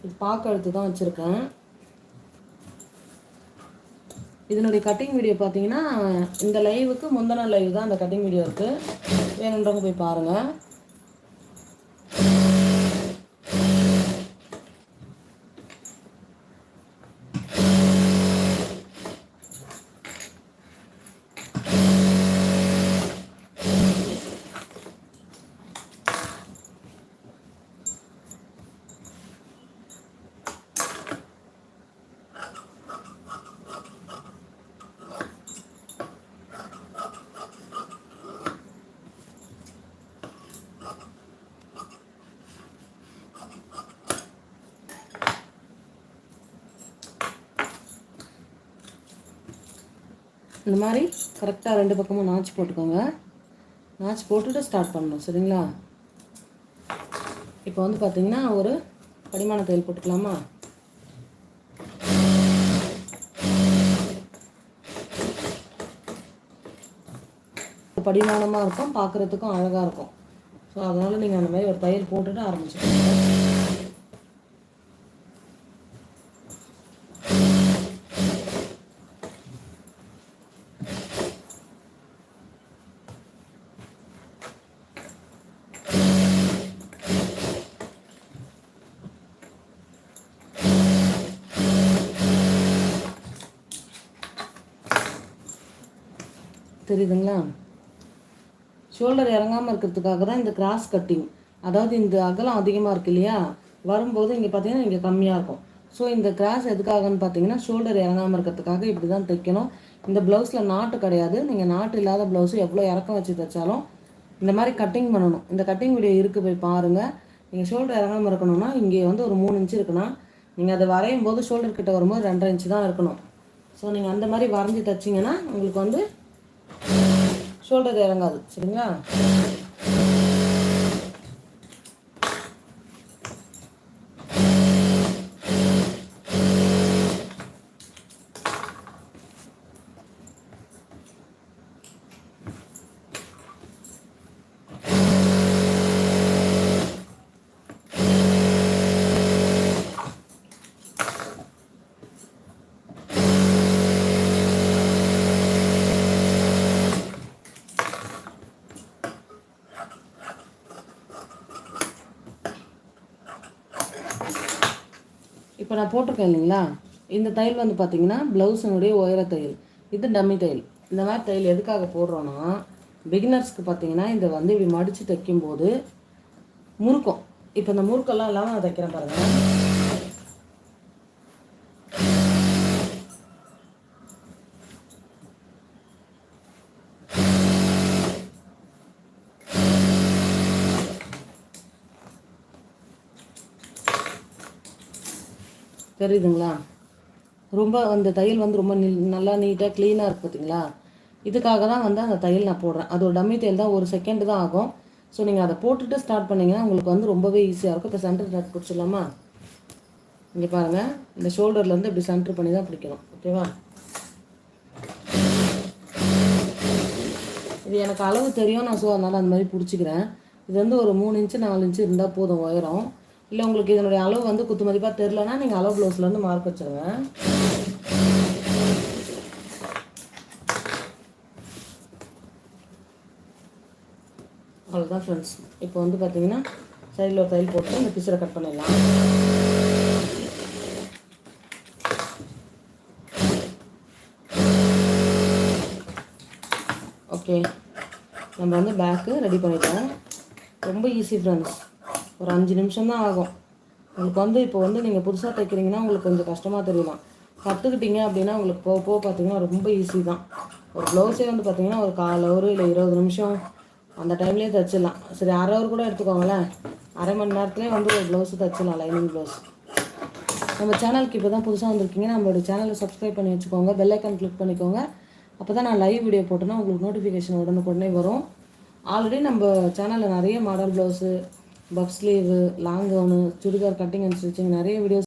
இது பார்க்க எடுத்து தான் வச்சுருக்கேன். இதனுடைய கட்டிங் வீடியோ பார்த்தீங்கன்னா இந்த லைவுக்கு முந்தின லைவ் தான் அந்த கட்டிங் வீடியோ இருக்குது. வேணுன்றவங்க போய் பாருங்கள். இந்த மாதிரி கரெக்டாக 2 பக்கமும் நாச்சு போட்டுக்கோங்க. நாச்சு போட்டுட்டு ஸ்டார்ட் பண்ணணும். சரிங்களா? இப்போ வந்து பார்த்தீங்கன்னா ஒரு படிமான தையல் போட்டுக்கலாமா? படிமானமாக இருக்கும், பார்க்குறதுக்கும் அழகாக இருக்கும். ஸோ அதனால் நீங்கள் அந்த மாதிரி ஒரு தையல் போட்டுட்டு ஆரம்பிச்சுக்கோங்க. தெரியுதுங்களா? ஷோல்டர் இறங்காமல் இருக்கிறதுக்காக தான் இந்த கிராஸ் கட்டிங். அதாவது இந்த அகலம் அதிகமாக இருக்குது இல்லையா, வரும்போது இங்கே பார்த்தீங்கன்னா இங்கே கம்மியாக இருக்கும். ஸோ இந்த கிராஸ் எதுக்காகன்னு பார்த்தீங்கன்னா ஷோல்டர் இறங்காமல் இருக்கிறதுக்காக இப்படி தான் தைக்கணும். இந்த ப்ளவுஸில் நாட்டு கிடையாது. நீங்கள் நாட்டு இல்லாத ப்ளவுஸு எவ்வளோ இறக்கம் வச்சு தைச்சாலும் இந்த மாதிரி கட்டிங் பண்ணணும். இந்த கட்டிங் வீடியோ இருக்குது, போய் பாருங்கள். நீங்கள் ஷோல்டர் இறங்காமல் இருக்கணும்னா இங்கே வந்து ஒரு 3 இன்ச்சு இருக்குன்னா நீங்கள் அதை வரையும் போது ஷோல்டர் கிட்ட வரும்போது 2.5 இன்ச்சு தான் இருக்கணும். ஸோ நீங்கள் அந்த மாதிரி வரைஞ்சி தைச்சிங்கன்னா உங்களுக்கு வந்து ஷோல்டர் இறங்காது. சரிங்களா? இப்போ நான் போட்டிருக்கேன் இல்லைங்களா, இந்த தையல் வந்து பார்த்தீங்கன்னா ப்ளவுஸினுடைய உயர தையல். இது டம்மி தையல். இந்த மாதிரி தையல் எதுக்காக போடுறோன்னா, பிகினர்ஸ்க்கு பார்த்தீங்கன்னா இதை வந்து இப்படி மடித்து தைக்கும்போது முறுக்கும். இப்போ இந்த முறுக்கெல்லாம் இல்லாமல் நான் தைக்கிறேன் பாருங்கள். தெரியுதுங்களா? ரொம்ப அந்த தையல் வந்து ரொம்ப நல்லா நீட்டாக க்ளீனாக இருக்குது பார்த்தீங்களா? இதுக்காக தான் வந்து அந்த தையல் நான் போடுறேன். அது ஒரு டம்மி தையல் தான், 1 செகண்ட் தான் ஆகும். ஸோ நீங்கள் அதை போட்டுட்டு ஸ்டார்ட் பண்ணிங்கன்னா உங்களுக்கு வந்து ரொம்பவே ஈஸியாக இருக்கும். இப்போ சென்டர் டாட் பிடிச்சிடலாமா? இங்கே பாருங்கள், இந்த ஷோல்டர்லேருந்து இப்படி சென்டர் பண்ணி தான் பிடிக்கணும். ஓகேவா? இது எனக்கு அளவு தெரியும் நான், ஸோ அதனால் அந்த மாதிரி பிடிச்சிக்கிறேன். இது வந்து ஒரு 3 இன்ச்சு 4 இன்ச்சு இருந்தால் போதும் உயரம். இல்லை உங்களுக்கு இதனுடைய அளவு வந்து குத்து மதிப்பாக தெரிலனா நீங்கள் அளவு ப்ளவுஸ்லேருந்து மார்க் வச்சுருங்க. அவ்வளோதான் ஃப்ரெண்ட்ஸ். இப்போ வந்து பார்த்தீங்கன்னா சைடில் ஒரு தையல் போட்டு இந்த பிசரை கட் பண்ணிடலாம். ஓகே, நம்ம வந்து பேக்கு ரெடி பண்ணிட்டோம். ரொம்ப ஈஸி ஃப்ரெண்ட்ஸ். ஒரு 5 நிமிஷம் தான் ஆகும். உங்களுக்கு வந்து இப்போ வந்து நீங்கள் புதுசாக தைக்கிறீங்கன்னா உங்களுக்கு கொஞ்சம் கஷ்டமாக தெரியலாம். கற்றுக்கிட்டீங்க அப்படின்னா உங்களுக்கு போக போக பார்த்தீங்கன்னா ரொம்ப ஈஸி தான். ஒரு ப்ளவுஸே வந்து பார்த்தீங்கன்னா ஒரு 1/4 ஹவர் இல்லை 20 நிமிஷம் அந்த டைம்லேயே தைச்சிடலாம். சரி, 1/2 ஹவர் கூட எடுத்துக்கோங்களேன். 1/2 மணி நேரத்துலேயே வந்து ஒரு ப்ளவுஸு தைச்சிடலாம், லைனிங் ப்ளவுஸ். நம்ம சேனலுக்கு இப்போ தான் புதுசாக வந்திருக்கீங்க, நம்மளோட சேனலை சப்ஸ்கிரைப் பண்ணி வச்சுக்கோங்க, பெல் ஐக்கான் கிளிக் பண்ணிக்கோங்க. அப்போ தான் நான் லைவ் வீடியோ போட்டேன்னா உங்களுக்கு நோட்டிஃபிகேஷன் உடனே வரும். ஆல்ரெடி நம்ம சேனலில் நிறைய model blouse, puff sleeve, long gown, churidar cutting and stitching நிறைய வீடியோஸ்